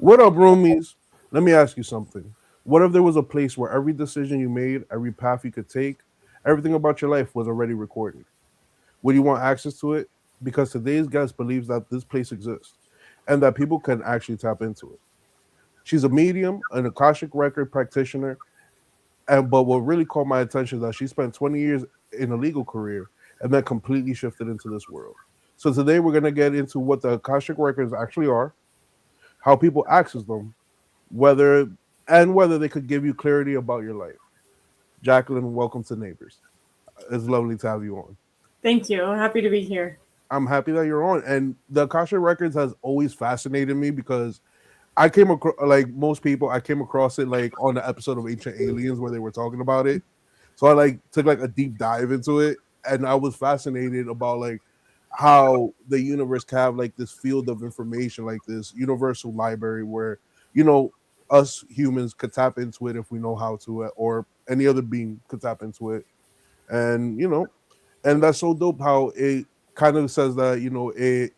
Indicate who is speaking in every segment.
Speaker 1: What up, roomies? Let me ask you something. What if there was a place where every decision you made, every path you could take, everything about your life was already recorded? Would you want access to it? Because today's guest believes that this place exists and that people can actually tap into it. She's a medium, an Akashic record practitioner, and but what really caught my attention is that she spent 20 years in a legal career and then completely shifted into this world. So today we're gonna get into what the Akashic records actually are, how people access them, whether whether they could give you clarity about your life. Jacqueline, welcome to Neighbors. It's lovely to have you on.
Speaker 2: Thank you. Happy to be here.
Speaker 1: I'm happy that you're on. And the Akashic Records has always fascinated me because I came across, like most people, I came across it like on the episode of Ancient Aliens where they were talking about it. So I like took like a deep dive into it, and I was fascinated about like how the universe can have like this field of information, like this universal library where you know us humans could tap into it if we know how to, or any other being could tap into it, and and that's so dope how it kind of says that it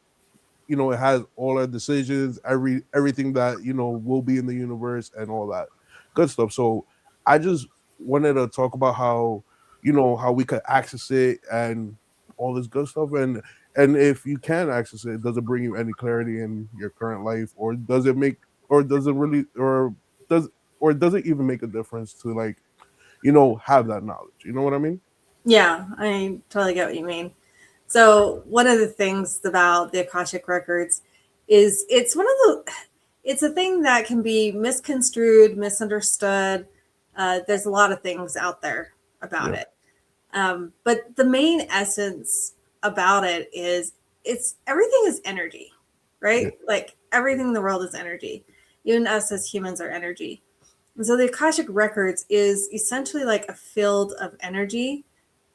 Speaker 1: has all our decisions, everything that will be in the universe and all that good stuff. So I just wanted to talk about how how we could access it and all this good stuff, and if you can access it, does it bring you any clarity in your current life, or does it make, or does it really, does does it even make a difference to like have that knowledge? You know what I mean?
Speaker 2: Yeah, I totally get what you mean. So one of the things about the Akashic Records is it's a thing that can be misconstrued, misunderstood. There's a lot of things out there about
Speaker 1: Yeah.
Speaker 2: it. But the main essence about it is it's everything is energy,
Speaker 1: Yeah.
Speaker 2: right? Like everything in the world is energy. Even us as humans are energy. And so the Akashic Records is essentially like a field of energy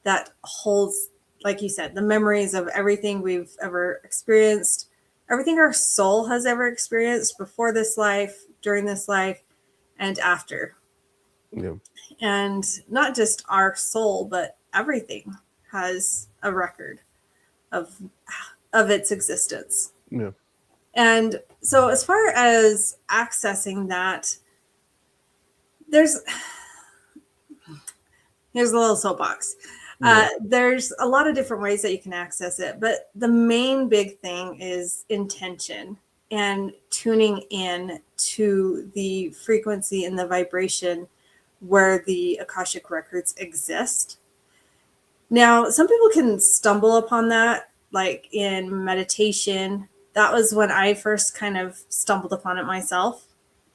Speaker 2: that holds, like you said, the memories of everything we've ever experienced, everything our soul has ever experienced before this life, during this life, and after.
Speaker 1: Yeah.
Speaker 2: And not just our soul, but everything has a record of its existence.
Speaker 1: Yeah.
Speaker 2: And so as far as accessing that, there's here's a little soapbox.
Speaker 1: Yeah.
Speaker 2: There's a lot of different ways that you can access it, but the main big thing is intention and tuning in to the frequency and the vibration where the Akashic records exist. Now, some people can stumble upon that, like in meditation. That was when I first kind of stumbled upon it myself,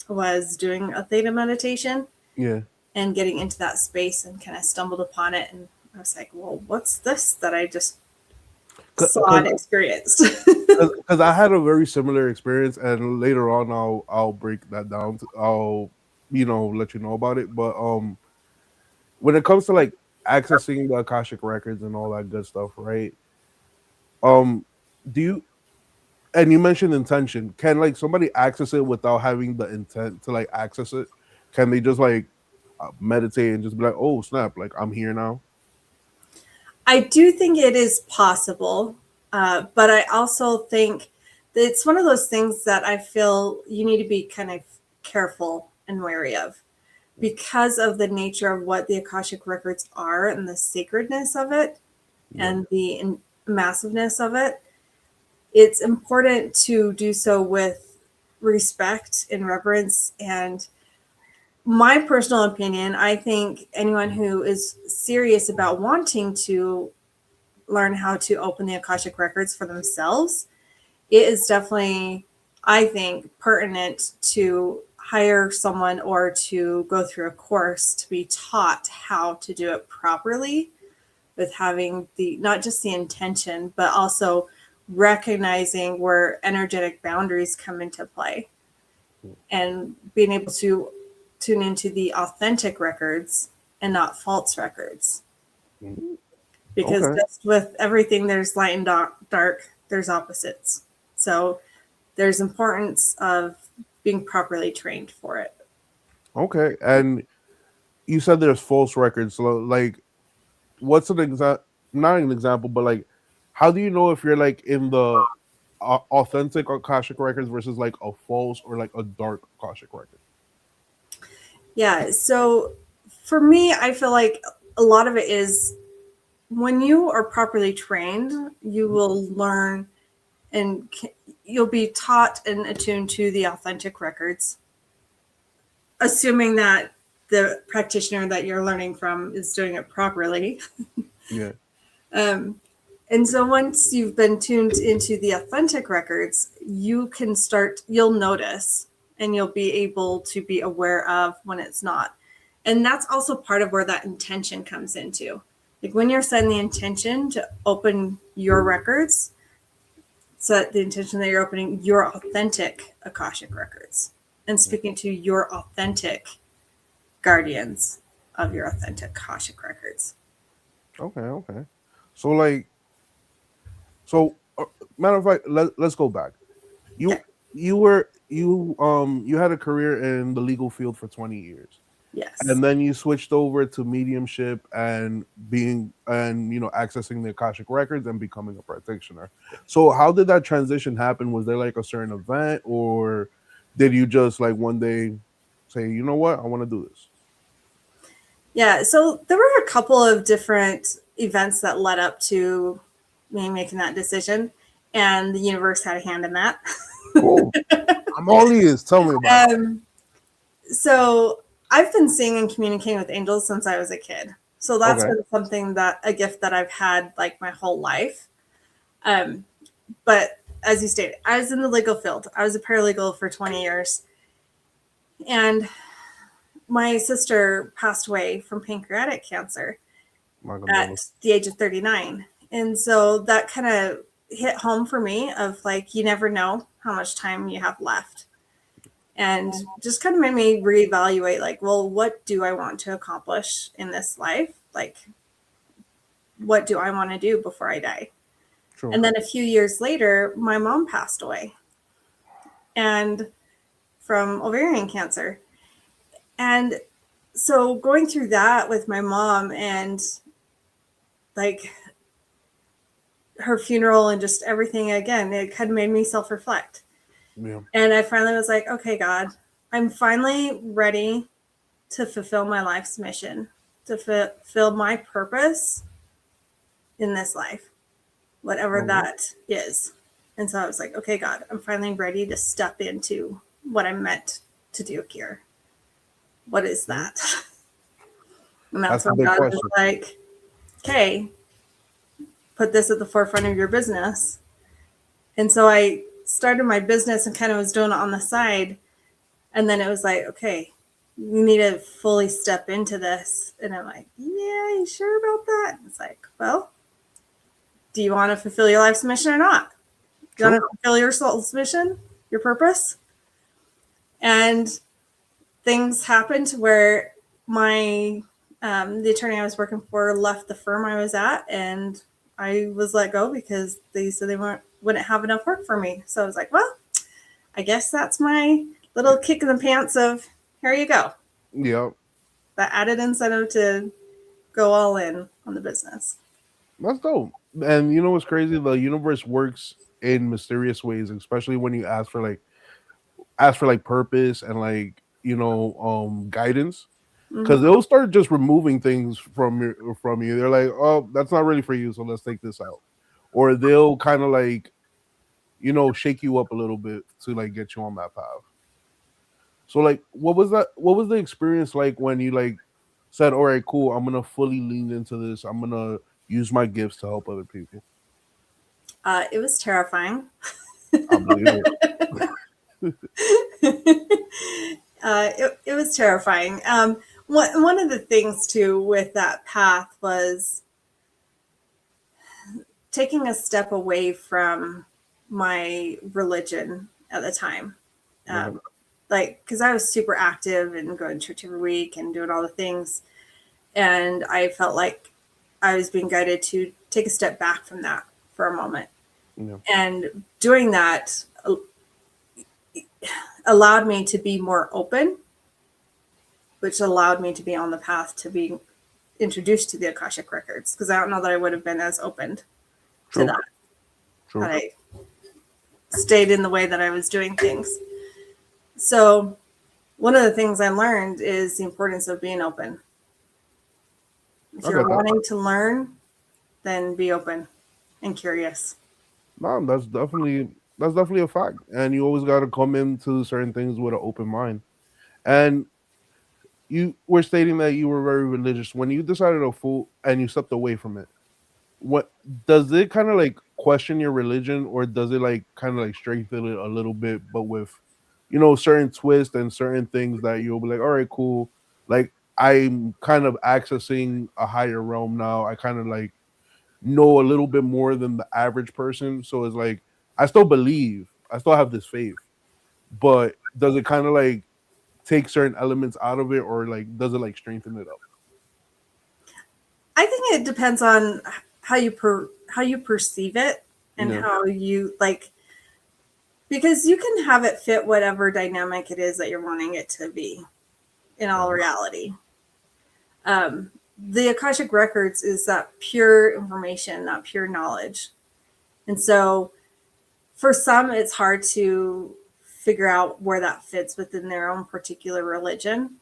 Speaker 2: was doing a theta meditation
Speaker 1: Yeah.
Speaker 2: and getting into that space and kind of stumbled upon it. And I was like, well, what's this that I just saw and experienced?
Speaker 1: Because I had a very similar experience, and later on I'll break that down. I'll let you know about it. But when it comes to like accessing the Akashic records and all that good stuff, right? Um, do you, and you mentioned intention? Can like somebody access it without having the intent to like access it? Can they just like meditate and just be like, oh snap, like I'm here now?
Speaker 2: I do think it is possible, but I also think that it's one of those things that I feel you need to be kind of careful and wary of because of the nature of what the Akashic records are and the sacredness of it
Speaker 1: Yeah.
Speaker 2: and the massiveness of it. It's important to do so with respect and reverence. And my personal opinion, I think anyone who is serious about wanting to learn how to open the Akashic records for themselves, it is definitely, I think, pertinent to hire someone or to go through a course to be taught how to do it properly with having the not just the intention, but also recognizing where energetic boundaries come into play and being able to tune into the authentic records and not false records.
Speaker 1: Mhm.
Speaker 2: Because
Speaker 1: Okay.
Speaker 2: just with everything, there's light and dark, there's opposites. So there's importance of being properly trained for it.
Speaker 1: Okay. And you said there's false records. So like, what's an exact? Not an example, but like, how do you know if you're like in the authentic Akashic records versus like a false or like a dark Akashic record?
Speaker 2: Yeah. So for me, I feel like a lot of it is when you are properly trained, you will learn and you'll be taught and attuned to the authentic records, assuming that the practitioner that you're learning from is doing it properly.
Speaker 1: Yeah.
Speaker 2: Um, and so once you've been tuned into the authentic records, you can start, you'll notice and you'll be able to be aware of when it's not. And that's also part of where that intention comes into. Like when you're setting the intention to open your records, set the intention that you're opening your authentic Akashic records and speaking to your authentic guardians of your authentic Akashic records.
Speaker 1: Okay. Okay. So like, so matter of fact, let's go back.
Speaker 2: Okay.
Speaker 1: You had a career in the legal field for 20 years.
Speaker 2: Yes.
Speaker 1: And then you switched over to mediumship and being and accessing the Akashic records and becoming a practitioner. So how did that transition happen? Was there like a certain event, or did you just like one day say, you know what, I want to do this?
Speaker 2: Yeah. So there were a couple of different events that led up to me making that decision, and the universe had a hand in that.
Speaker 1: Cool. I'm all ears. Tell me about it.
Speaker 2: So I've been seeing and communicating with angels since I was a kid. So that's
Speaker 1: Okay.
Speaker 2: been something that a gift that I've had like my whole life. But as you stated, I was in the legal field. I was a paralegal for 20 years. And my sister passed away from pancreatic cancer
Speaker 1: My
Speaker 2: at
Speaker 1: condolences.
Speaker 2: the age of 39. And so that kind of hit home for me of like, you never know how much time you have left. And just kind of made me reevaluate like, well, what do I want to accomplish in this life? Like, what do I want to do before I die?
Speaker 1: True.
Speaker 2: And then a few years later, my mom passed away and from ovarian cancer. And so going through that with my mom and like her funeral and just everything again, it kind of made me self-reflect.
Speaker 1: Yeah.
Speaker 2: And I finally was like, okay, God, I'm finally ready to fulfill my life's mission, to fulfill my purpose in this life, whatever
Speaker 1: Okay.
Speaker 2: that is. And so I was like, okay, God, I'm finally ready to step into what I'm meant to do here. What is that? And that's
Speaker 1: That's the
Speaker 2: when
Speaker 1: big
Speaker 2: God was
Speaker 1: question.
Speaker 2: like, okay, put this at the forefront of your business. And so I started my business and kind of was doing it on the side. And then it was like, okay, you need to fully step into this. And I'm like, yeah, you sure about that? And it's like, well, do you want to fulfill your life's mission or not? Do you want
Speaker 1: True.
Speaker 2: to fulfill your soul's mission, your purpose? And things happened to where my the attorney I was working for left the firm I was at, and I was let go because they said they wouldn't have enough work for me. So I was like, well, I guess that's my little kick in the pants of here you go.
Speaker 1: Yeah.
Speaker 2: That added incentive to go all in on the business.
Speaker 1: That's dope. And you know what's crazy? The universe works in mysterious ways, especially when you ask for like purpose and like guidance. Because
Speaker 2: Mm-hmm.
Speaker 1: they'll start just removing things from you. They're like, oh, that's not really for you, so let's take this out. Or they'll kind of like shake you up a little bit to like get you on that path. So like, what was that? What was the experience like when you like said, all right, cool, I'm gonna fully lean into this. I'm gonna use my gifts to help other people.
Speaker 2: It was terrifying.
Speaker 1: I believe it.
Speaker 2: It was terrifying. One of the things too with that path was taking a step away from my religion at the time.
Speaker 1: Yeah.
Speaker 2: Like, because I was super active and going to church every week and doing all the things. And I felt like I was being guided to take a step back from that for a moment.
Speaker 1: Yeah.
Speaker 2: And doing that allowed me to be more open, which allowed me to be on the path to being introduced to the Akashic Records. Because I don't know that I would have been as open to
Speaker 1: True.
Speaker 2: that
Speaker 1: True.
Speaker 2: had I stayed in the way that I was doing things. So one of the things I learned is the importance of being open. If
Speaker 1: I
Speaker 2: you're
Speaker 1: get that.
Speaker 2: wanting to learn, then be open and curious.
Speaker 1: No, that's definitely a fact. And you always got to come into certain things with an open mind. And you were stating that you were very religious. When you decided to fool and you stepped away from it, what does it kind of like question your religion, or does it like kind of like strengthen it a little bit, but with certain twists and certain things that you'll be like, all right, cool. Like I'm kind of accessing a higher realm now. I kind of like know a little bit more than the average person. So it's like I still believe, I still have this faith, but does it kind of like take certain elements out of it, or like does it like strengthen it up?
Speaker 2: I think it depends on how you perceive it and
Speaker 1: Yeah.
Speaker 2: how you like, because you can have it fit whatever dynamic it is that you're wanting it to be in all
Speaker 1: Mhm.
Speaker 2: reality. The Akashic Records is that pure information, not pure knowledge. And so for some, it's hard to figure out where that fits within their own particular religion.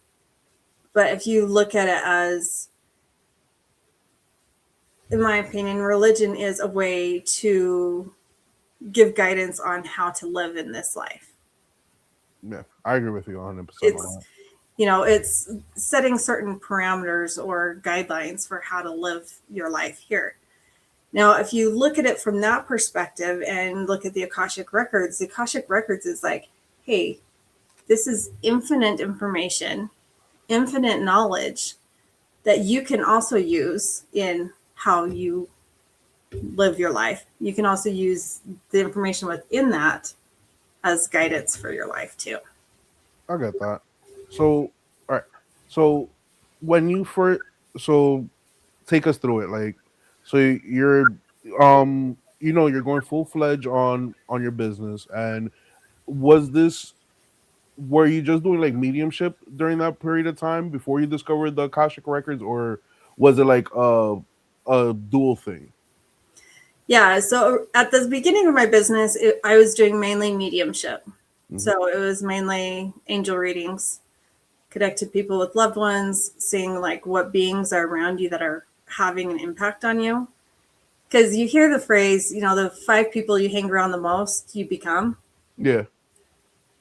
Speaker 2: But if you look at it as, in my opinion, religion is a way to give guidance on how to live in this life.
Speaker 1: Yeah, I agree with you 100% on
Speaker 2: It's,
Speaker 1: that.
Speaker 2: it's setting certain parameters or guidelines for how to live your life here. Now, if you look at it from that perspective and look at the Akashic Records is like, hey, this is infinite information, infinite knowledge that you can also use in how you live your life. You can also use the information within that as guidance for your life too.
Speaker 1: I get that. So, all right. So, when you first, so take us through it. Like, so you're, you're going full fledged on your business, and was this, were you just doing like mediumship during that period of time before you discovered the Akashic records, or was it like a dual thing?
Speaker 2: Yeah, so at the beginning of my business, I was doing mainly mediumship.
Speaker 1: Hmm.
Speaker 2: So it was mainly angel readings, connected people with loved ones, seeing like what beings are around you that are having an impact on you. Because you hear the phrase, the 5 people you hang around the most, you become.
Speaker 1: Yeah.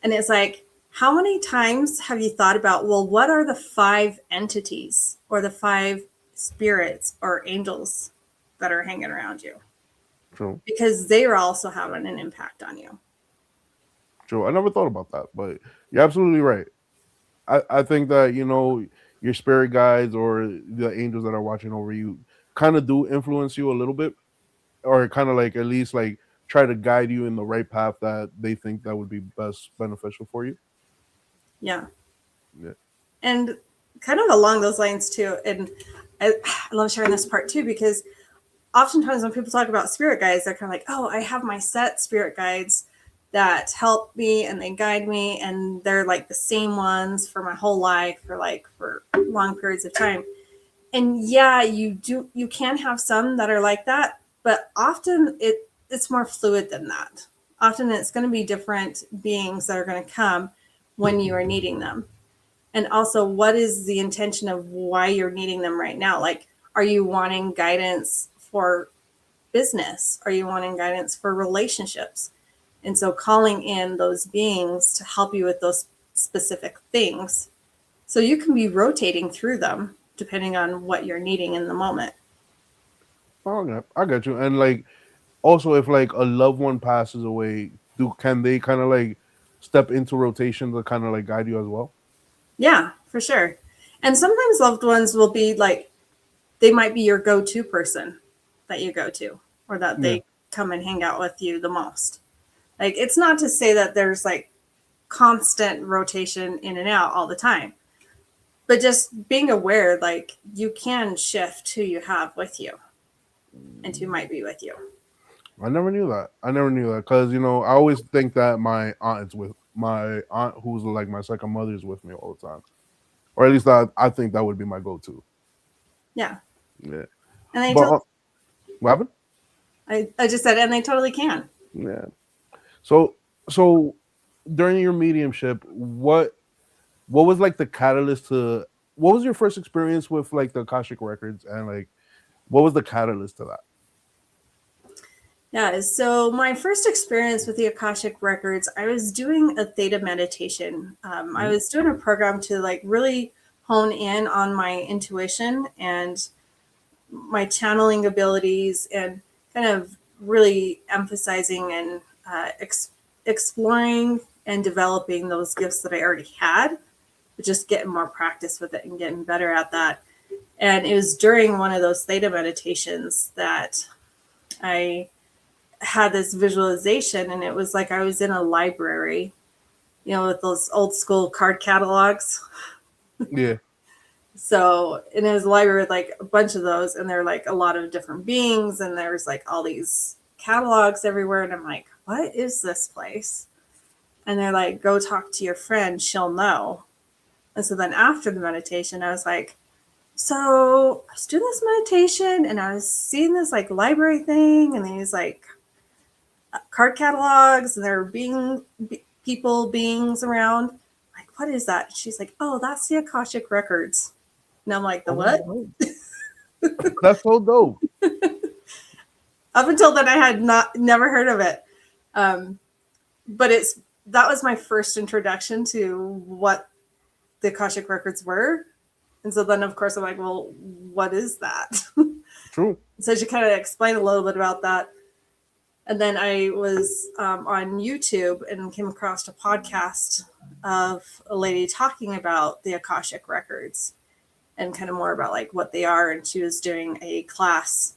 Speaker 2: And it's like, how many times have you thought about, well, what are the 5 entities or the 5 spirits or angels that are hanging around you?
Speaker 1: True.
Speaker 2: Because they are also having an impact on you.
Speaker 1: True. I never thought about that, but you're absolutely right. I think that your spirit guides or the angels that are watching over you kind of do influence you a little bit, or kind of like at least like try to guide you in the right path that they think that would be best beneficial for you.
Speaker 2: Yeah.
Speaker 1: Yeah.
Speaker 2: And kind of along those lines too. And I love sharing this part too, because oftentimes when people talk about spirit guides, they're kind of like, oh, I have my set spirit guides that help me and they guide me, and they're like the same ones for my whole life for long periods of time. And yeah, you can have some that are like that, but often it's more fluid than that. Often it's going to be different beings that are going to come when you are needing them. And also, what is the intention of why you're needing them right now? Like, are you wanting guidance for business? Are you wanting guidance for relationships? And so calling in those beings to help you with those specific things, so you can be rotating through them depending on what you're needing in the moment.
Speaker 1: Oh, okay. I got you. And like also, if like a loved one passes away, do can they kind of like step into rotation to kind of like guide you as well?
Speaker 2: Yeah, for sure. And sometimes loved ones will be like, they might be your go-to person that you go to, or that
Speaker 1: Yeah.
Speaker 2: they come and hang out with you the most. Like, it's not to say that there's like constant rotation in and out all the time, but just being aware, like, you can shift who you have with you and who might be with you.
Speaker 1: I never knew that. I never knew that because I always think that my aunt, who's like my second mother, is with me all the time, or at least I think that would be my go-to.
Speaker 2: Yeah.
Speaker 1: Yeah,
Speaker 2: And they
Speaker 1: but
Speaker 2: totally,
Speaker 1: what happened?
Speaker 2: I just said, and they totally can.
Speaker 1: Yeah. So so during your mediumship, what was like the catalyst to what was your first experience with like the Akashic records, and like what was the catalyst to that?
Speaker 2: Yeah, so my first experience with the Akashic Records, I was doing a theta meditation. I
Speaker 1: Mhm.
Speaker 2: was doing a program to like really hone in on my intuition and my channeling abilities and kind of really emphasizing and exploring and developing those gifts that I already had, but just getting more practice with it and getting better at that. And it was during one of those theta meditations that I had this visualization, and it was like I was in a library, with those old school card catalogs.
Speaker 1: Yeah.
Speaker 2: So, and it was a library with like a bunch of those, and there were like a lot of different beings, and there's like all these catalogs everywhere. And I'm like, what is this place? And they're like, go talk to your friend, she'll know. And so then after the meditation, I was like, so I was doing this meditation and I was seeing this like library thing and these like card catalogs, and there were beings around. Like, what is that? She's like, oh, that's the Akashic Records. And I'm like, the
Speaker 1: Oh, that's
Speaker 2: what?
Speaker 1: dope. That's so dope.
Speaker 2: Up until then, I had never heard of it. Um, but that was my first introduction to what the Akashic Records were. And so then, of course, I'm like, well, what is that?
Speaker 1: True.
Speaker 2: So she kind of explained a little bit about that. And then I was on YouTube and came across a podcast of a lady talking about the Akashic Records and kind of more about like what they are. And she was doing a class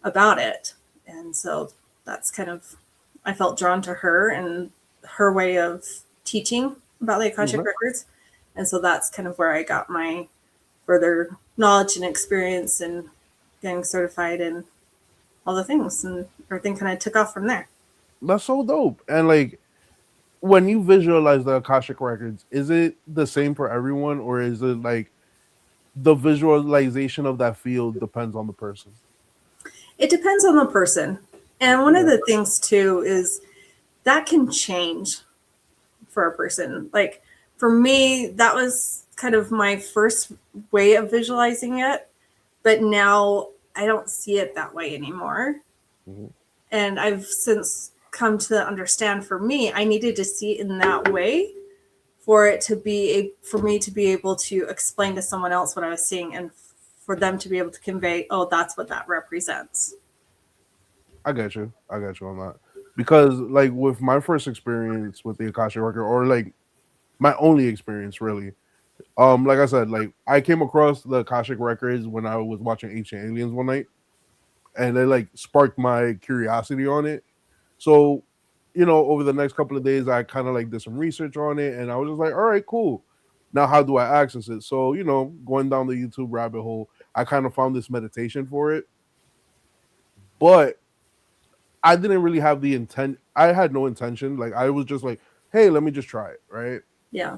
Speaker 2: about it. And so that's kind of, I felt drawn to her and her way of teaching about the Akashic
Speaker 1: Mhm.
Speaker 2: Records. And so that's kind of where I got my further knowledge and experience and getting certified and all the things. And everything kind of took off from there.
Speaker 1: That's so dope. And like when you visualize the Akashic records, is it the same for everyone, or is it like the visualization of that field depends on the person?
Speaker 2: It depends on the person. And one of
Speaker 1: Yeah.
Speaker 2: the things too is that can change for a person. Like for me, that was kind of my first way of visualizing it, but now I don't see it that way anymore.
Speaker 1: Mhm.
Speaker 2: And I've since come to understand for me, I needed to see it in that way for it to be for me to be able to explain to someone else what I was seeing and for them to be able to convey, oh, that's what that represents.
Speaker 1: I got you. I got you on that. Because like with my first experience with the Akashic record, or like my only experience really, like I said, like I came across the Akashic records when I was watching Ancient Aliens one night, and it like sparked my curiosity on it. So, over the next couple of days, I kind of like did some research on it, and I was just like, all right, cool. Now, how do I access it? So, going down the YouTube rabbit hole, I kind of found this meditation for it, but I didn't really have the intent. I had no intention. Like, I was just like, hey, let me just try it, right?
Speaker 2: Yeah.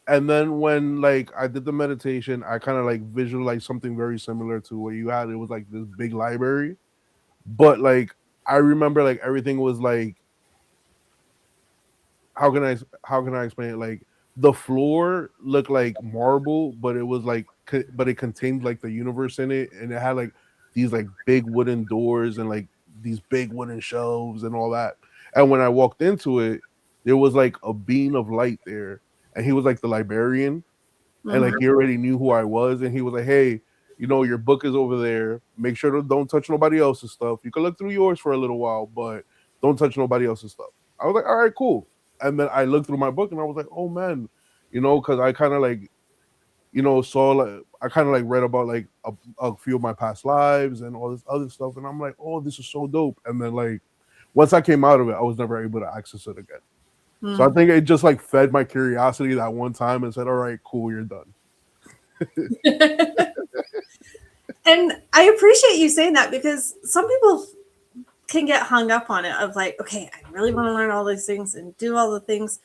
Speaker 1: And then when like I did the meditation, I kind of like visualized something very similar to what you had. It was like this big library, but like I remember like everything was like how can I explain it? Like the floor looked like marble, but it was like but it contained like the universe in it, and it had like these like big wooden doors and like these big wooden shelves and all that. And when I walked into it, there was like a beam of light there, and he was like the librarian, and like
Speaker 2: Mm-hmm.
Speaker 1: he already knew who I was, and he was like, "Hey, your book is over there. Make sure to don't touch nobody else's stuff. You can look through yours for a little while, but don't touch nobody else's stuff." I was like, "All right, cool." And then I looked through my book, and I was like, "Oh man," because I kind of like saw like I kind of like read about like a few of my past lives and all this other stuff, and I'm like, "Oh, this is so dope." And then like once I came out of it, I was never able to access it again. So I
Speaker 2: Mm.
Speaker 1: think it just like fed my curiosity that one time and said, "All right, cool, you're done."
Speaker 2: And I appreciate you saying that because some people can get hung up on it of like, okay, I really want to learn all these things and do all the things.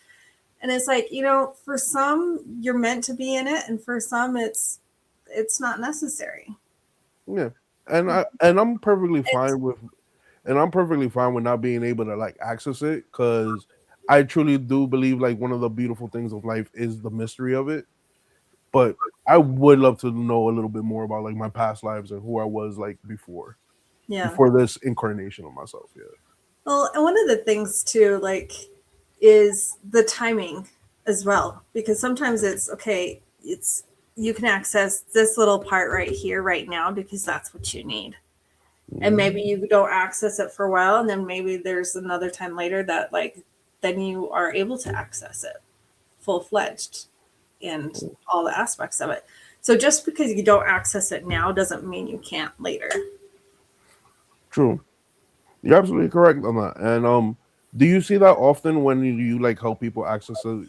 Speaker 2: And it's like, for some you're meant to be in it and for some it's not necessary.
Speaker 1: Yeah, and I'm perfectly
Speaker 2: It's
Speaker 1: fine with. and I'm perfectly fine with not being able to like access it because I truly do believe like one of the beautiful things of life is the mystery of it. But I would love to know a little bit more about like my past lives and who I was like
Speaker 2: Yeah.
Speaker 1: before this incarnation of myself. Yeah.
Speaker 2: Well, and one of the things too, like, is the timing as well, because sometimes it's okay. It's you can access this little part right here, right now, because that's what you need, and maybe
Speaker 1: Mhm.
Speaker 2: you don't access it for a while, and then maybe there's another time later that like then you are able to access it full fledged and all the aspects of it. So just because you don't access it now doesn't mean you can't later.
Speaker 1: True. You're absolutely correct on that. And do you see that often when you like help people access it?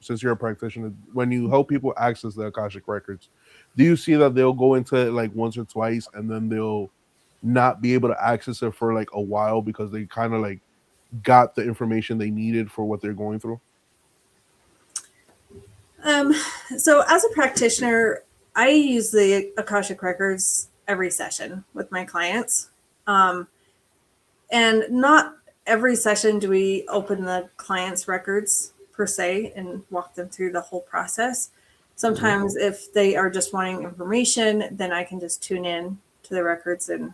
Speaker 1: Since you're a practitioner, when you help people access the Akashic records, do you see that they'll go into it like once or twice and then they'll not be able to access it for like a while because they kind of like got the information they needed for what they're going through?
Speaker 2: Um, so as a practitioner, I use the Akashic Records every session with my clients. Um, and not every session do we open the client's records per se and walk them through the whole process.
Speaker 1: Mhm.
Speaker 2: Sometimes if they are just wanting information, then I can just tune in to the records and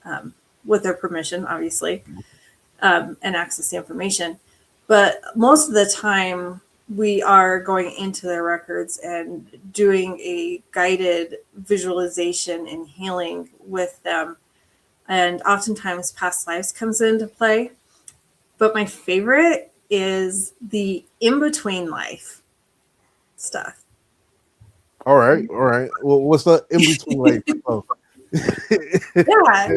Speaker 2: um, with their permission, obviously, and access the information. But most of the time, we are going into their records and doing a guided visualization and healing with them. And oftentimes, past lives comes into play. But my favorite is the in between life stuff.
Speaker 1: All right, all right. Well, what's the in between like? Oh.
Speaker 2: Yeah.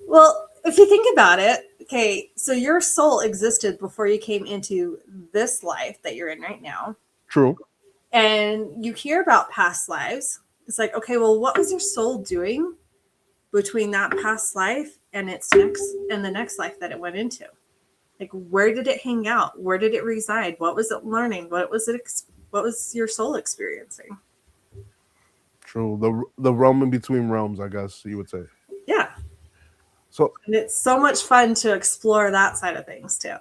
Speaker 2: Well, if you think about it, okay, so your soul existed before you came into this life that you're in right now.
Speaker 1: True.
Speaker 2: And you hear about past lives. It's like, okay, well, what was your soul doing between that past life and its next and the next life that it went into? Like, where did it hang out? Where did it reside? What was it learning? What was your soul experiencing?
Speaker 1: True. The realm in between realms, I guess you would say.
Speaker 2: Yeah.
Speaker 1: So
Speaker 2: And it's so much fun to explore that side of things too.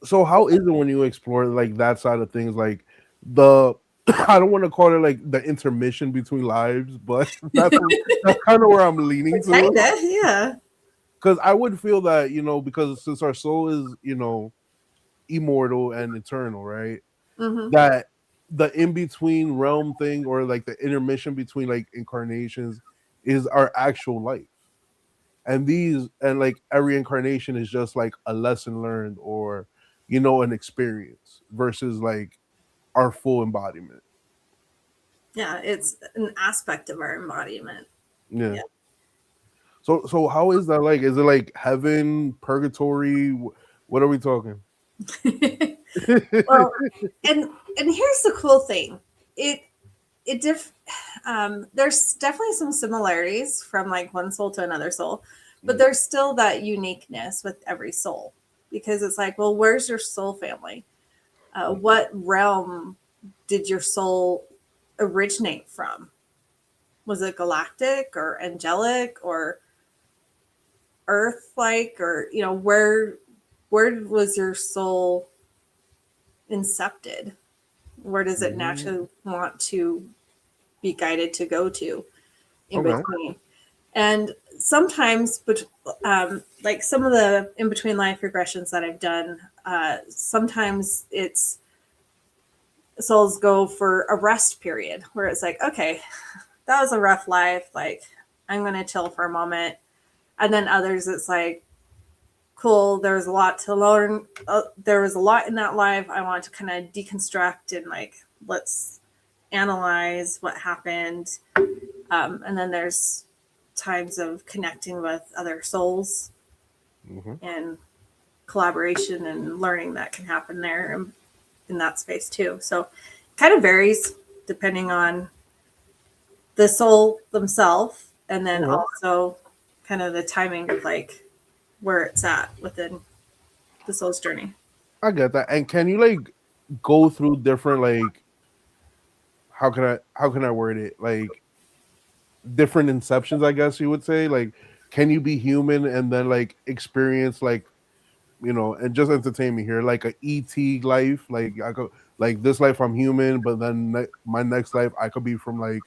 Speaker 1: so how is it when you explore like that side of things, like the I don't want to call it like the intermission between lives, but that's kind of where I'm leaning to,
Speaker 2: Kinda, yeah.
Speaker 1: because I would feel that, because since our soul is, immortal and eternal, right,
Speaker 2: Mm-hmm.
Speaker 1: that the in between realm thing or like the intermission between like incarnations is our actual life, and like every incarnation is just like a lesson learned or an experience versus like our full embodiment.
Speaker 2: Yeah, it's an aspect of our embodiment.
Speaker 1: Yeah.
Speaker 2: Yeah.
Speaker 1: So how is that like? Is it like heaven, purgatory? What are we talking?
Speaker 2: Well, and here's the cool thing. It it diff there's definitely some similarities from like one soul to another soul, but there's still that uniqueness with every soul because it's like, well, where's your soul family? What realm did your soul originate from? Was it galactic or angelic or earth like, or where was your soul incepted? Where does it
Speaker 1: Mhm.
Speaker 2: naturally want to be guided to go to in
Speaker 1: Okay.
Speaker 2: between? And sometimes, but like some of the in between life regressions that I've done, sometimes it's souls go for a rest period where it's like, okay, that was a rough life. Like, I'm going to chill for a moment. And then others, it's like, cool, there was a lot to learn. There was a lot in that life. I want to kind of deconstruct and like, let's analyze what happened. And then there's times of connecting with other souls
Speaker 1: Hmm.
Speaker 2: and collaboration and learning that can happen there in that space too. So it kind of varies depending on the soul themselves and then
Speaker 1: Okay.
Speaker 2: also kind of the timing of like where it's at within the soul's journey.
Speaker 1: I get that. And can you like go through different like how can I word it, like different inceptions, I guess you would say, like can you be human and then like experience like, and just entertain me here, like a ET life, like I could, like this life I'm human, but then my next life I could be from like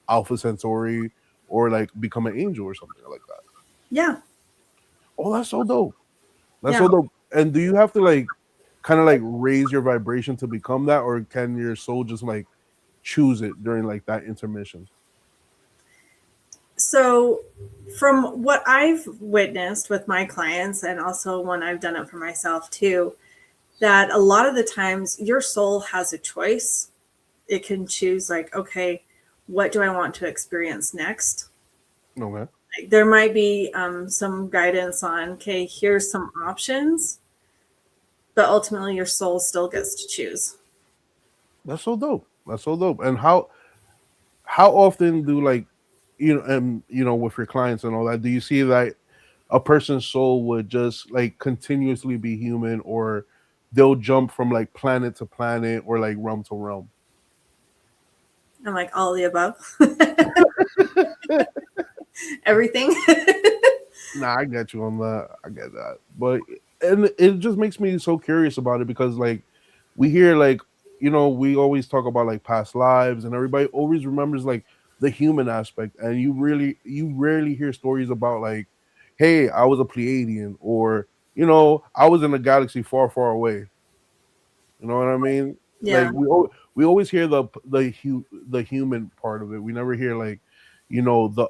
Speaker 1: Alpha Centauri or like become an angel or something like that.
Speaker 2: Yeah.
Speaker 1: Oh, that's so dope. That's
Speaker 2: Yeah.
Speaker 1: so dope. And do you have to like kind of like raise your vibration to become that, or can your soul just like choose it during like that intermission?
Speaker 2: So, from what I've witnessed with my clients, and also when I've done it for myself too, that a lot of the times your soul has a choice. It can choose, like, okay, what do I want to experience next?
Speaker 1: Okay.
Speaker 2: Like, there might be some guidance on, okay, here's some options, but ultimately your soul still gets to choose.
Speaker 1: That's so dope. That's so dope. And how often do like, and with your clients and all that, do you see that a person's soul would just like continuously be human, or they'll jump from like planet to planet or like realm to realm?
Speaker 2: I'm like, all of the above, everything.
Speaker 1: Nah, I get you on that. I get that. But and it just makes me so curious about it because like we hear like, we always talk about like past lives and everybody always remembers like the human aspect, and you rarely hear stories about like, hey, I was a Pleiadian, or I was in a galaxy far, far away. You know what I mean?
Speaker 2: Yeah.
Speaker 1: Like we always hear the human part of it. We never hear like, the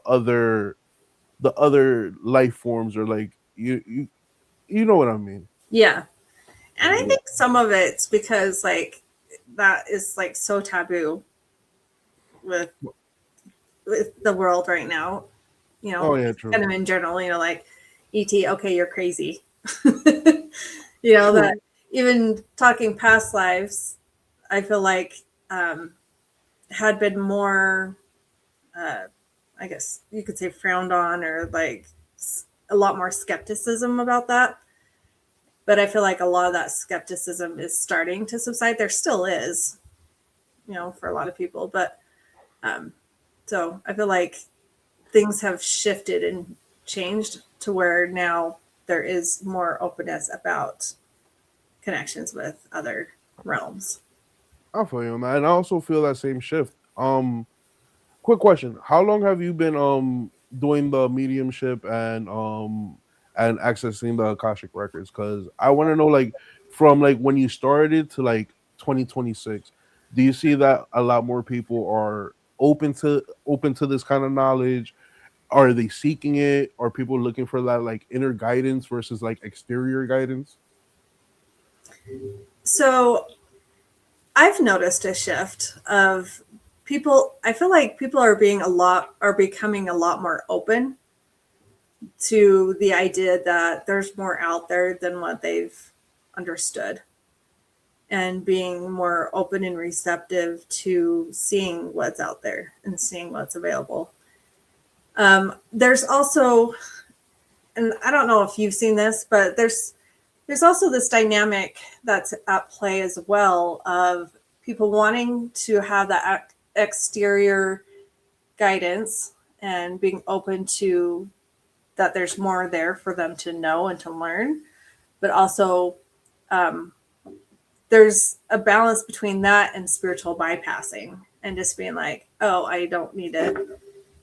Speaker 1: other life forms, or like you know what I mean.
Speaker 2: Yeah. And I
Speaker 1: Yeah.
Speaker 2: think some of it's because, like, that is like so taboo with the world right now,
Speaker 1: Oh yeah,
Speaker 2: kind
Speaker 1: true.
Speaker 2: of in general, like ET, okay, you're crazy. That
Speaker 1: True.
Speaker 2: even talking past lives, I feel like um, had been more, uh, I guess you could say, frowned on, or like a lot more skepticism about that. But I feel like a lot of that skepticism is starting to subside. There still is, for a lot of people, but um, so I feel like things have shifted and changed to where now there is more openness about connections with other realms.
Speaker 1: I feel you on that, and I also feel that same shift. Quick question: how long have you been doing the mediumship and accessing the Akashic records? Because I want to know, like, from like when you started to like 2026, do you see that a lot more people are open to this kind of knowledge? Are they seeking it? Are people looking for that like inner guidance versus like exterior guidance?
Speaker 2: So I've noticed a shift of people. I feel like people are becoming a lot more open to the idea that there's more out there than what they've understood, and being more open and receptive to seeing what's out there and seeing what's available. There's also, and I don't know if you've seen this, but there's also this dynamic that's at play as well, of people wanting to have that exterior guidance and being open to that there's more there for them to know and to learn, but also um, there's a balance between that and spiritual bypassing, and just being like, oh, I don't need to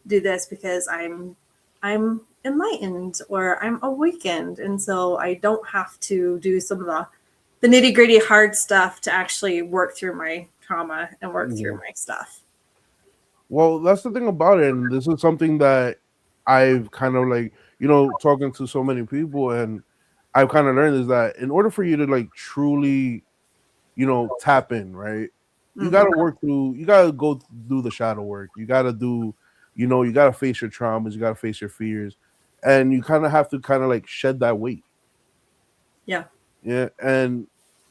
Speaker 2: do this because I'm enlightened or I'm awakened, and so I don't have to do some of the nitty gritty hard stuff to actually work through my trauma and work through
Speaker 1: Mhm.
Speaker 2: my stuff.
Speaker 1: Well, that's the thing about it, and this is something that I've kind of like, talking to so many people, and I've kind of learned is that in order for you to like truly, tap in, right? You got
Speaker 2: Mm-hmm.
Speaker 1: to you got to go do the shadow work. You got to do, you got to face your traumas, you got to face your fears, and you kind of have to kind of like shed that weight.
Speaker 2: Yeah.
Speaker 1: Yeah, and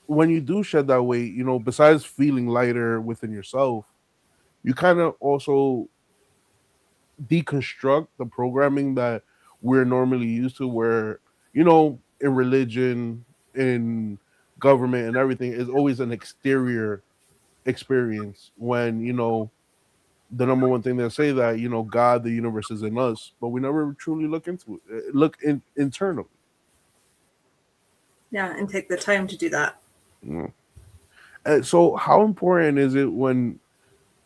Speaker 1: when you do shed that weight, besides feeling lighter within yourself, you kind of also deconstruct the programming that we're normally used to, where in religion, in government and everything is always an exterior experience, when the number one thing they say that God, the universe is in us, but we never truly look into it, internally.
Speaker 2: Yeah, and take the time to do that.
Speaker 1: Mm. And so, how important is it when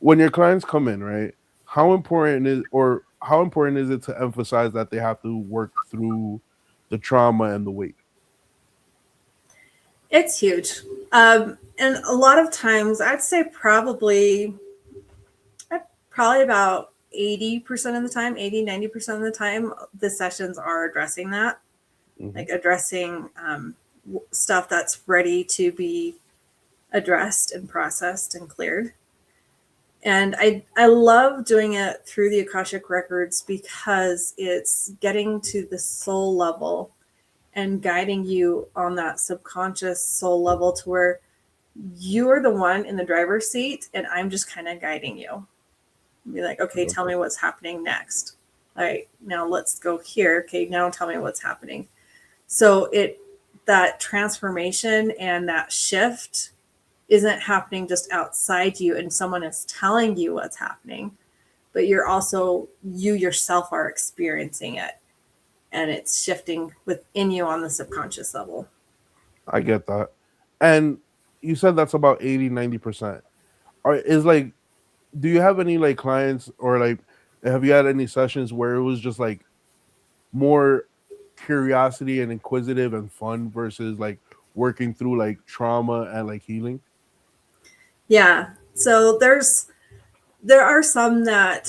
Speaker 1: your clients come in, right? How important is it to emphasize that they have to work through the trauma and the weight?
Speaker 2: It's huge. And a lot of times, probably about 80% of the time, 80-90% of the time, the sessions are addressing that,
Speaker 1: Hmm.
Speaker 2: like addressing stuff that's ready to be addressed and processed and cleared. And I love doing it through the Akashic Records because it's getting to the soul level and guiding you on that subconscious soul level to where you are the one in the driver's seat and I'm just kind of guiding you. Be like, okay, tell me what's happening next. All right, now let's go here. Okay, now tell me what's happening. So that transformation and that shift isn't happening just outside you and someone is telling you what's happening, but you yourself are experiencing it, and it's shifting within you on the subconscious level.
Speaker 1: I get that. And you said that's about 80-90%. Are is like Do you have any like clients, or like have you had any sessions where it was just like more curiosity and inquisitive and fun versus like working through like trauma and like healing?
Speaker 2: Yeah. So there are some that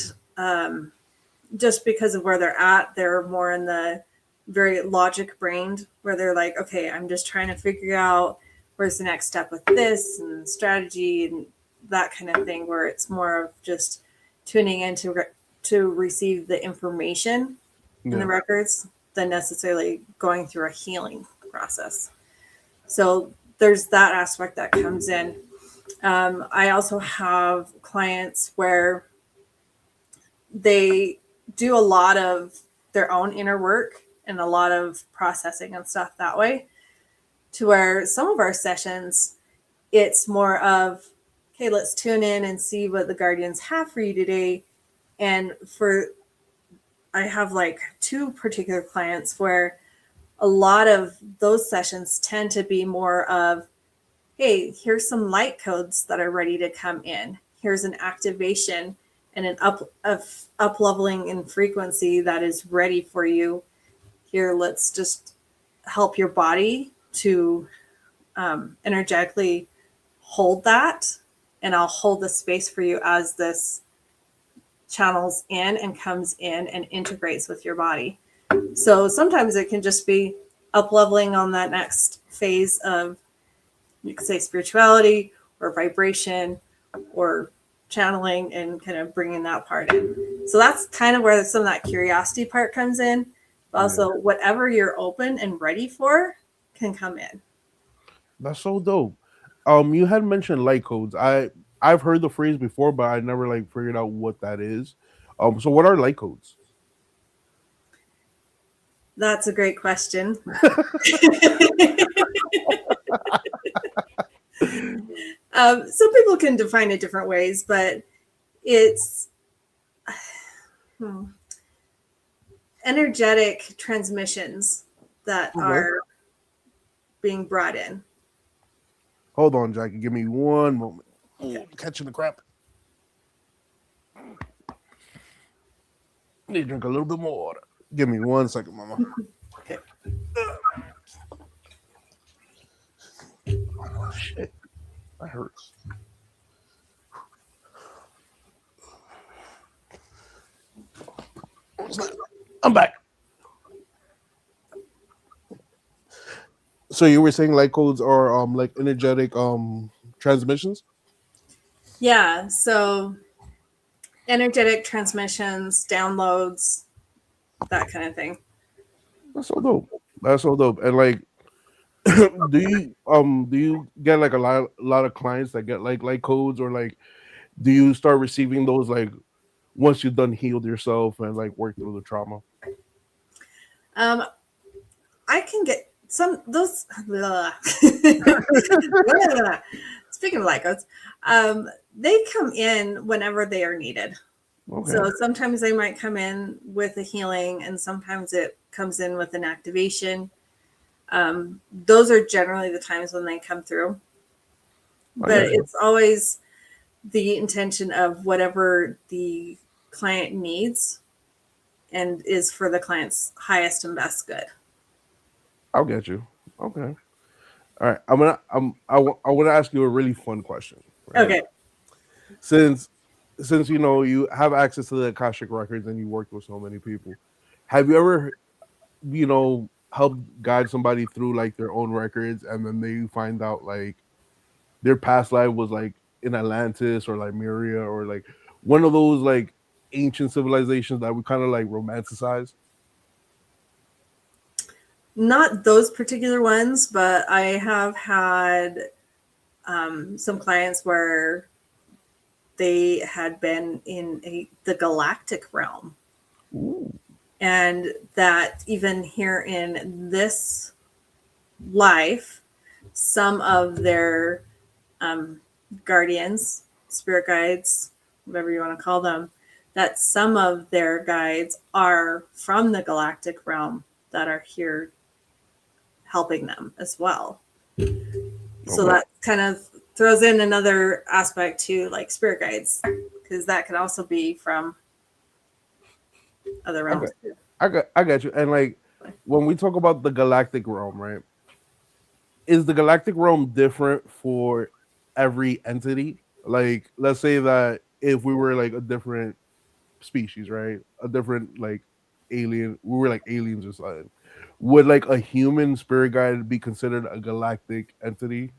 Speaker 2: just because of where they're at, they're more in the very logic brained, where they're like, okay, I'm just trying to figure out where's the next step with this and strategy and that kind of thing, where it's more of just tuning in to receive the information in the
Speaker 1: Yeah.
Speaker 2: records than necessarily going through a healing process. So there's that aspect that comes in. I also have clients where they do a lot of their own inner work and a lot of processing and stuff that way, to where some of our sessions, it's more of, okay, let's tune in and see what the guardians have for you today. And I have like two particular clients where a lot of those sessions tend to be more of, hey, here's some light codes that are ready to come in. Here's an activation and an up leveling in frequency that is ready for you. Here, let's just help your body to energetically hold that, and I'll hold the space for you as this channels in and comes in and integrates with your body. So sometimes it can just be up leveling on that next phase of, you could say, spirituality or vibration or channeling, and kind of bringing that part in. So that's kind of where some of that curiosity part comes in. But
Speaker 1: Yeah.
Speaker 2: also, whatever you're open and ready for can come in.
Speaker 1: That's so dope. You had mentioned light codes. I've heard the phrase before, but I never like figured out what that is. So what are light codes?
Speaker 2: That's a great question. Some people can define it different ways, but it's energetic transmissions that
Speaker 1: Okay.
Speaker 2: are being brought in.
Speaker 1: Hold on, Jackie. Give me one moment.
Speaker 2: Okay.
Speaker 1: Catching the crap. Need to drink a little bit more water. Give me 1 second, mama.
Speaker 2: Okay.
Speaker 1: Oh shit, that hurts. What's that? I'm back. So you were saying light codes are like energetic transmissions?
Speaker 2: Yeah. So energetic transmissions, downloads, that kind of thing.
Speaker 1: That's so dope. That's so dope. And like, do you get like a lot of clients that get like light codes, or like do you start receiving those like once you've done healed yourself and like worked through the trauma?
Speaker 2: Um, I can get some those. Speaking of lycos, they come in whenever they are needed.
Speaker 1: Okay.
Speaker 2: So sometimes they might come in with a healing, and sometimes it comes in with an activation. Those are generally the times when they come through.
Speaker 1: I
Speaker 2: But
Speaker 1: got you.
Speaker 2: it's always the intention of whatever the client needs and is for the client's highest and best good.
Speaker 1: I'll get you. Okay. All right. I want to ask you a really fun question, right?
Speaker 2: Okay.
Speaker 1: Since you know you have access to the Akashic records and you work with so many people, have you ever helped guide somebody through like their own records and then they find out like their past life was like in Atlantis or like Myria or like one of those like ancient civilizations that we kind of like romanticize?
Speaker 2: Not those particular ones, but I have had some clients where they had been in the galactic realm,
Speaker 1: Ooh.
Speaker 2: and that even here in this life, some of their um, guardians, spirit guides, whatever you want to call them, that some of their guides are from the galactic realm that are here helping them as well. So
Speaker 1: Okay.
Speaker 2: that kind of throws in another aspect to like spirit guides, because that could also be from other
Speaker 1: Okay.
Speaker 2: realms too.
Speaker 1: I got you. And like when we talk about the galactic realm, right? Is the galactic realm different for every entity? Like, let's say that if we were like a different species, right? A different like alien, we were like aliens or something. Would like a human spirit guide be considered a galactic entity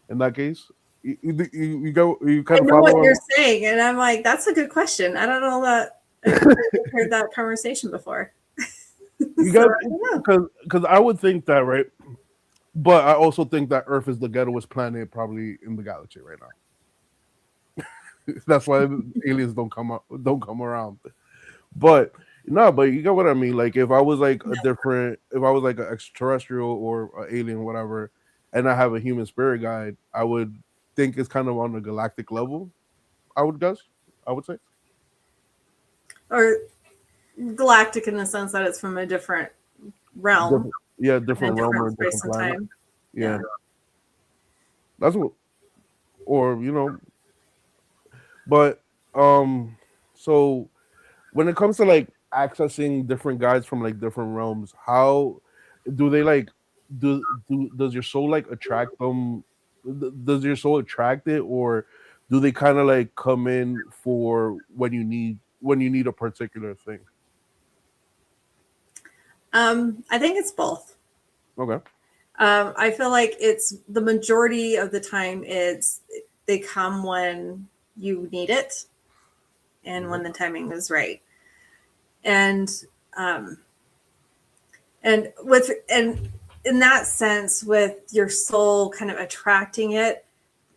Speaker 1: in that case? You go, you
Speaker 2: I
Speaker 1: kind of
Speaker 2: know what
Speaker 1: follow
Speaker 2: you're
Speaker 1: on.
Speaker 2: saying, and I'm like, that's a good question. I don't know that I've heard that conversation before.
Speaker 1: You
Speaker 2: So
Speaker 1: got
Speaker 2: I don't know.
Speaker 1: because I would think that, right? But I also think that Earth is the ghettoest planet probably in the galaxy right now. That's why aliens don't come around. But no, but you get what I mean. Like if I was like a different, if I was like an extraterrestrial or an alien, whatever, and I have a human spirit guide, I would think it's kind of on the galactic level. I would guess. I would say.
Speaker 2: Or galactic in the sense that it's from a different realm
Speaker 1: Different, yeah,
Speaker 2: and a
Speaker 1: different realm or
Speaker 2: different
Speaker 1: a different
Speaker 2: space and
Speaker 1: planet.
Speaker 2: time.
Speaker 1: Yeah,
Speaker 2: Yeah.
Speaker 1: that's what. Or but um, so when it comes to like accessing different guides from like different realms, how do they like does your soul like attract them? Does your soul attract it, or do they kind of like come in for when you need a particular thing?
Speaker 2: I think it's both.
Speaker 1: Okay.
Speaker 2: I feel like it's the majority of the time it's they come when you need it and
Speaker 1: Mhm.
Speaker 2: when the timing is right. And um, and in that sense, with your soul kind of attracting it,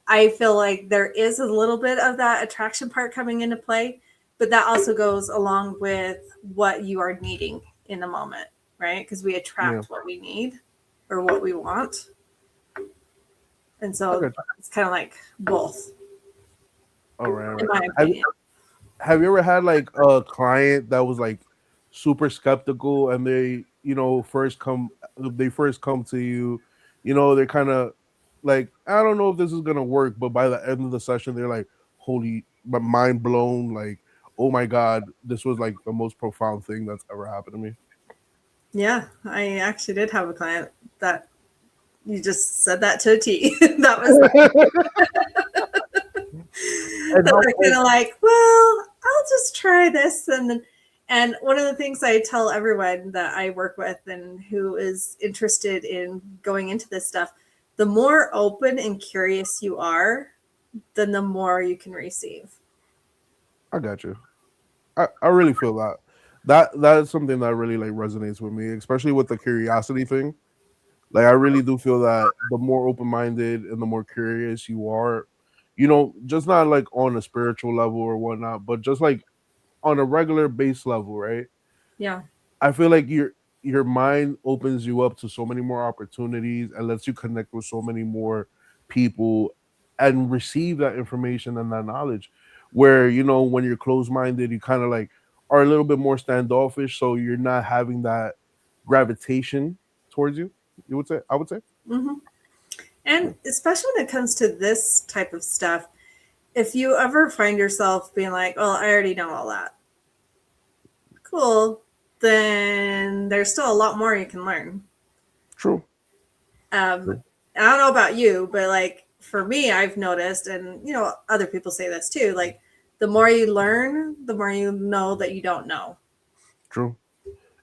Speaker 2: I feel like there is a little bit of that attraction part coming into play, but that also goes along with what you are needing in the moment, right? Because we
Speaker 1: Yeah,
Speaker 2: attract what we need or what we want. And
Speaker 1: I
Speaker 2: so
Speaker 1: got you.
Speaker 2: it's kind of like both,
Speaker 1: All right, all
Speaker 2: in
Speaker 1: right.
Speaker 2: my opinion.
Speaker 1: Have you ever had like a client that was like super skeptical and they first come to you, they're kind of like, I don't know if this is gonna work, but by the end of the session they're like, holy, my mind blown, like, oh my god, this was like the most profound thing that's ever happened to me.
Speaker 2: Yeah, I actually did have a client that you just said that to a T. That was
Speaker 1: And
Speaker 2: that
Speaker 1: how
Speaker 2: were kind of like, well, I'll just try this. And one of the things I tell everyone that I work with and who is interested in going into this stuff, the more open and curious you are, then the more you can receive.
Speaker 1: I got you. I really feel that is something that really like resonates with me, especially with the curiosity thing. Like I really do feel that the more open minded and the more curious you are, just not like on a spiritual level or whatnot, but just like on a regular base level, right?
Speaker 2: Yeah.
Speaker 1: I feel like your mind opens you up to so many more opportunities and lets you connect with so many more people and receive that information and that knowledge. Where when you're closed minded, you kind of like are a little bit more standoffish, so you're not having that gravitation towards you. You would say, I would say.
Speaker 2: Hmm. And especially when it comes to this type of stuff, if you ever find yourself being like, "Oh, I already know all that," cool, then there's still a lot more you can learn.
Speaker 1: True.
Speaker 2: Um,
Speaker 1: True.
Speaker 2: I don't know about you, but like for me, I've noticed, and other people say this too. Like the more you learn, the more you know that you don't know.
Speaker 1: True.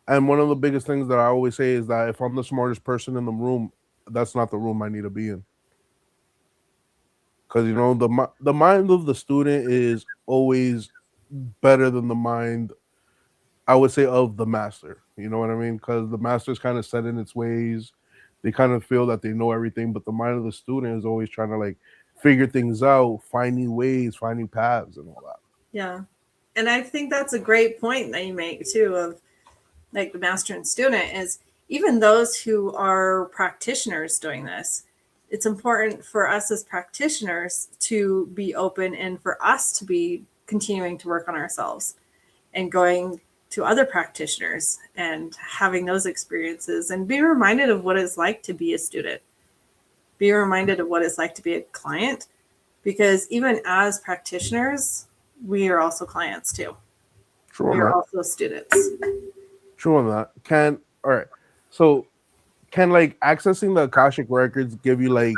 Speaker 1: And one of the biggest things that I always say is that if I'm the smartest person in the room, that's not the room I need to be in. Because the mind of the student is always better than the mind, I would say, of the master. You know what I mean? Because the master's kind of set in its ways. They kind of feel that they know everything, but the mind of the student is always trying to like figure things out, find new ways, find new paths, and all that.
Speaker 2: Yeah, and I think that's a great point that you make too. Of like the master and student is even those who are practitioners doing this. It's important for us as practitioners to be open and for us to be continuing to work on ourselves and going to other practitioners and having those experiences and be reminded of what it's like to be a student, be reminded of what it's like to be a client, because even as practitioners, we are also clients too.
Speaker 1: True
Speaker 2: We
Speaker 1: on
Speaker 2: are
Speaker 1: that.
Speaker 2: also students.
Speaker 1: True on that. Can All right. So can like accessing the Akashic records give you like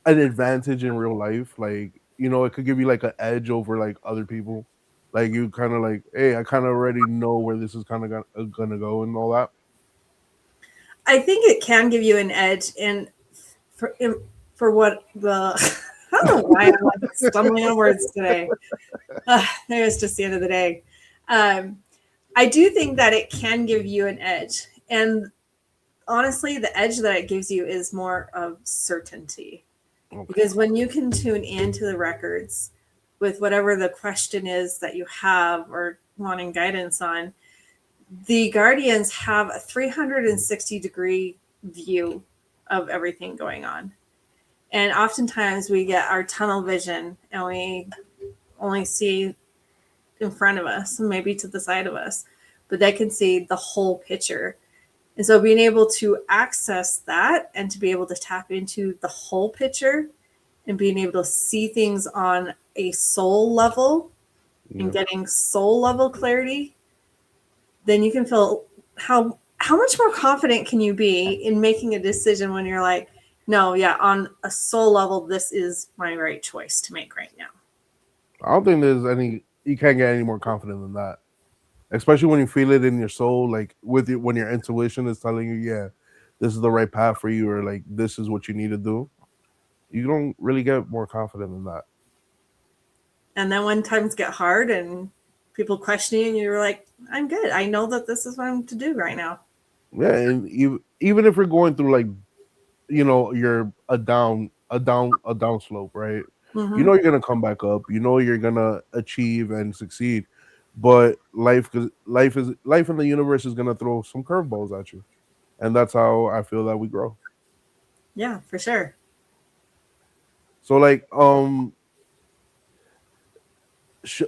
Speaker 1: an advantage in real life? Like, it could give you like an edge over like other people. Like you kind of like, hey, I kind of already know where this is kind of gonna go and all that.
Speaker 2: I think it can give you an edge for for what the I don't know why I'm like stumbling on words today. It's just the end of the day. Um, I do think that it can give you an edge, and honestly, the edge that it gives you is more of certainty.
Speaker 1: Okay.
Speaker 2: Because when you can tune into the records with whatever the question is that you have or wanting guidance on, the guardians have a 360-degree view of everything going on. And oftentimes we get our tunnel vision and we only see in front of us, maybe to the side of us, but they can see the whole picture. And so being able to access that and to be able to tap into the whole picture and being able to see things on a soul level and
Speaker 1: Yeah.
Speaker 2: getting soul level clarity, then you can feel how much more confident can you be in making a decision when you're like, no, yeah, on a soul level, this is my right choice to make right now.
Speaker 1: I don't think there's any. You can't get any more confident than that. Especially when you feel it in your soul, like when your intuition is telling you, yeah, this is the right path for you, or like this is what you need to do. You don't really get more confident than that.
Speaker 2: And then when times get hard and people question you, and you're like, I'm good. I know that this is what I'm to do right now.
Speaker 1: Yeah, and even if you're going through like you're a down slope, right?
Speaker 2: Mm-hmm.
Speaker 1: You're gonna come back up. You're gonna achieve and succeed. But life in the universe is gonna throw some curveballs at you, and that's how I feel that we grow.
Speaker 2: Yeah, for sure.
Speaker 1: So like, all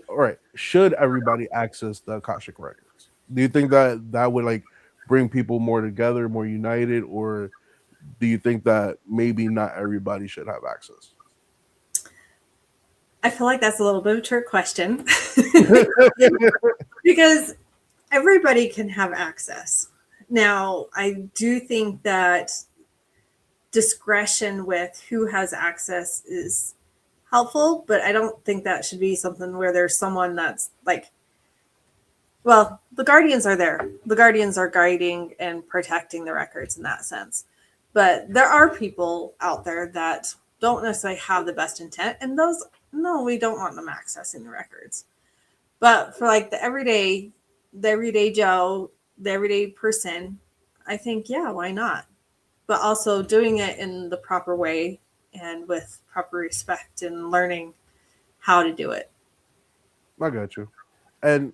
Speaker 1: right, should everybody access the Akashic records? Do you think that that would like bring people more together, more united, or do you think that maybe not everybody should have access?
Speaker 2: I feel like that's a little bit of a trick question because everybody can have access. Now, I do think that discretion with who has access is helpful, but I don't think that should be something where there's someone that's like, well, the guardians are there. The guardians are guiding and protecting the records in that sense. But there are people out there that don't necessarily have the best intent, and those, no, we don't want them accessing the records. But for like the everyday Joe, the everyday person, I think, yeah, why not? But also doing it in the proper way and with proper respect and learning how to do it.
Speaker 1: I got you. And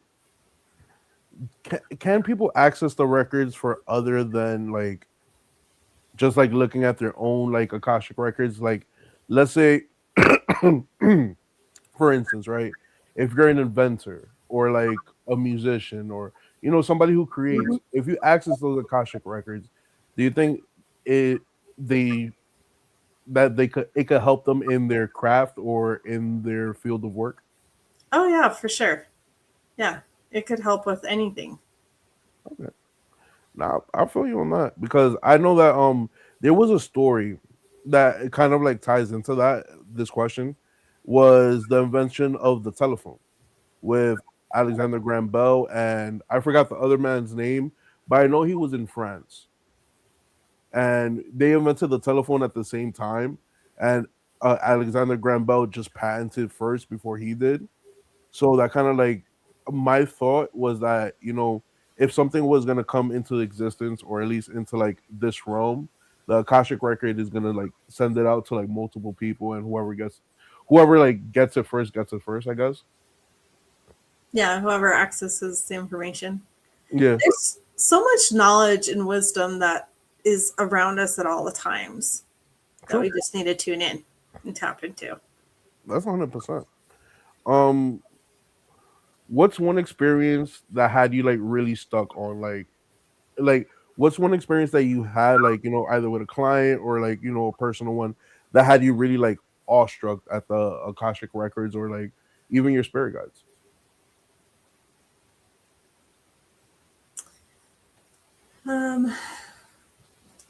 Speaker 1: can people access the records for other than like just like looking at their own like Akashic records? Like, let's say For instance, right? If you're an inventor or like a musician or somebody who
Speaker 2: Mhm.
Speaker 1: creates, if you access those Akashic records, do you think it they that they could it could help them in their craft or in their field of work?
Speaker 2: Oh yeah, for sure. Yeah, it could help with anything.
Speaker 1: Okay. Now I feel you on that because I know that there was a story that it kind of like ties into that this question was the invention of the telephone with Alexander Graham Bell, and I forgot the other man's name, but I know he was in France, and they invented the telephone at the same time, and Alexander Graham Bell just patented first before he did. So that kind of like my thought was that if something was gonna come into existence or at least into like this realm, the Akashic record is gonna like send it out to like multiple people, and whoever like gets it first, I guess.
Speaker 2: Yeah, whoever accesses the information.
Speaker 1: Yeah.
Speaker 2: There's so much knowledge and wisdom that is around us at all the times that
Speaker 1: True.
Speaker 2: we just need to tune in and tap into.
Speaker 1: That's 100%. Um, what's one experience that had you like really stuck on like what's one experience that you had like either with a client or like a personal one that had you really like awestruck at the Akashic records or like even your spirit guides?
Speaker 2: Um,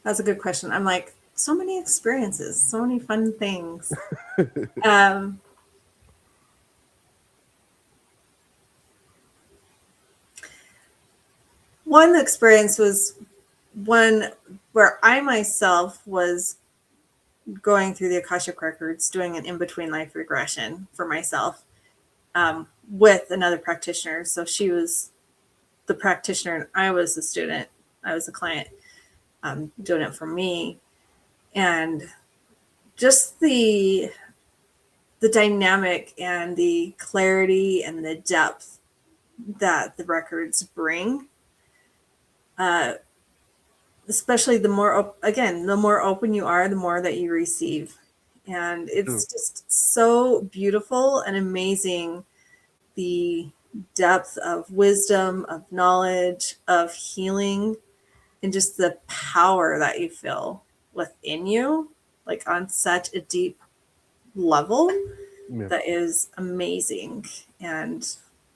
Speaker 2: that's a good question. I'm like, so many experiences, so many fun things. Um, one experience was one where I myself was going through the Akashic Records, doing an in between life regression for myself with another practitioner. So she was the practitioner and I was the student. I was the client doing it for me. And just the dynamic and the clarity and the depth that the records bring, uh, especially the more open you are, the more that you receive. And
Speaker 1: True.
Speaker 2: it's just so beautiful and amazing, the depth of wisdom, of knowledge, of healing, and just the power that you feel within you, like on such a deep level
Speaker 1: Yeah.
Speaker 2: that is amazing. And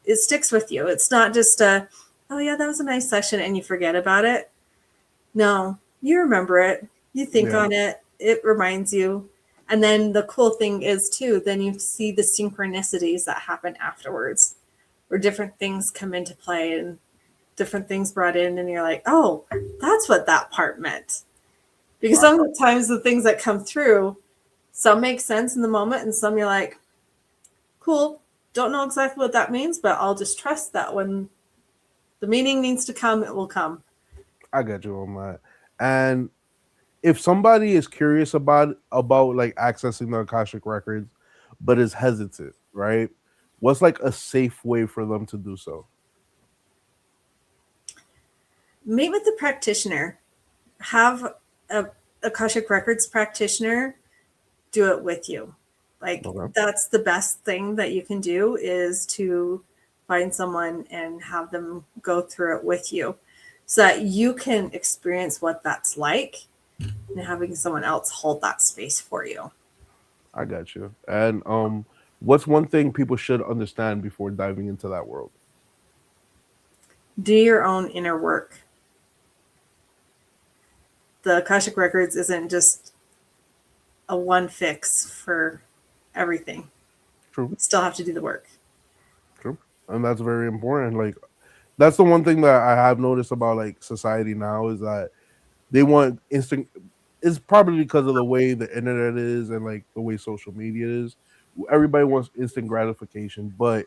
Speaker 2: it sticks with you. It's not just oh yeah, that was a nice session and you forget about it. No, you remember it, you think
Speaker 1: Yeah.
Speaker 2: on it, it reminds you. And then the cool thing is too, then you see the synchronicities that happen afterwards, where different things come into play and different things brought in, and you're like, oh, that's what that part meant. Because
Speaker 1: I,
Speaker 2: sometimes the things that come through, some make sense in the moment, and some you're like, cool, don't know exactly what that means, but I'll just trust that when the meaning needs to come, it will come.
Speaker 1: I got you on that. And if somebody is curious about like accessing the Akashic records but is hesitant, right? What's like a safe way for them to do so?
Speaker 2: Meet with the practitioner, have a Akashic Records practitioner do it with you. Like
Speaker 1: Okay.
Speaker 2: that's the best thing that you can do is to find someone and have them go through it with you so that you can experience what that's like and having someone else hold that space for you.
Speaker 1: I got you. And what's one thing people should understand before diving into that world?
Speaker 2: Do your own inner work. The Akashic Records isn't just a one fix for everything.
Speaker 1: True,
Speaker 2: You still have to do the work.
Speaker 1: true. And that's very important. Like that's the one thing that I have noticed about like society now is that they want instant. It's probably because of the way the internet is and like the way social media is. Everybody wants instant gratification, but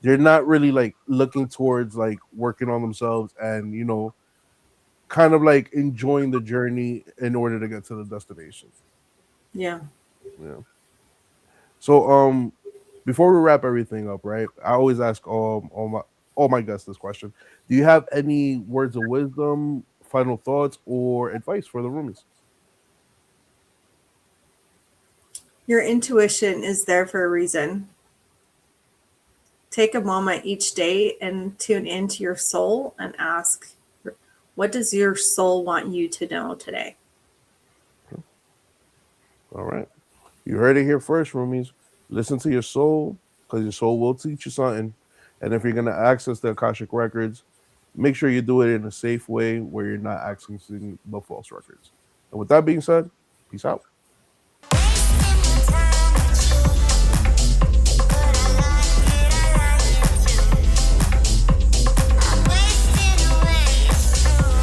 Speaker 1: they're not really like looking towards like working on themselves and kind of like enjoying the journey in order to get to the destination.
Speaker 2: Yeah.
Speaker 1: Yeah. So before we wrap everything up, right? I always ask all my guests this question. Do you have any words of wisdom, final thoughts, or advice for the roomies?
Speaker 2: Your intuition is there for a reason. Take a moment each day and tune into your soul and ask, what does your soul want you to know today?
Speaker 1: All right. You heard it here first, roomies. Listen to your soul, because your soul will teach you something. And if you're going to access the Akashic Records, make sure you do it in a safe way where you're not accessing the false records. And with that being said, peace out.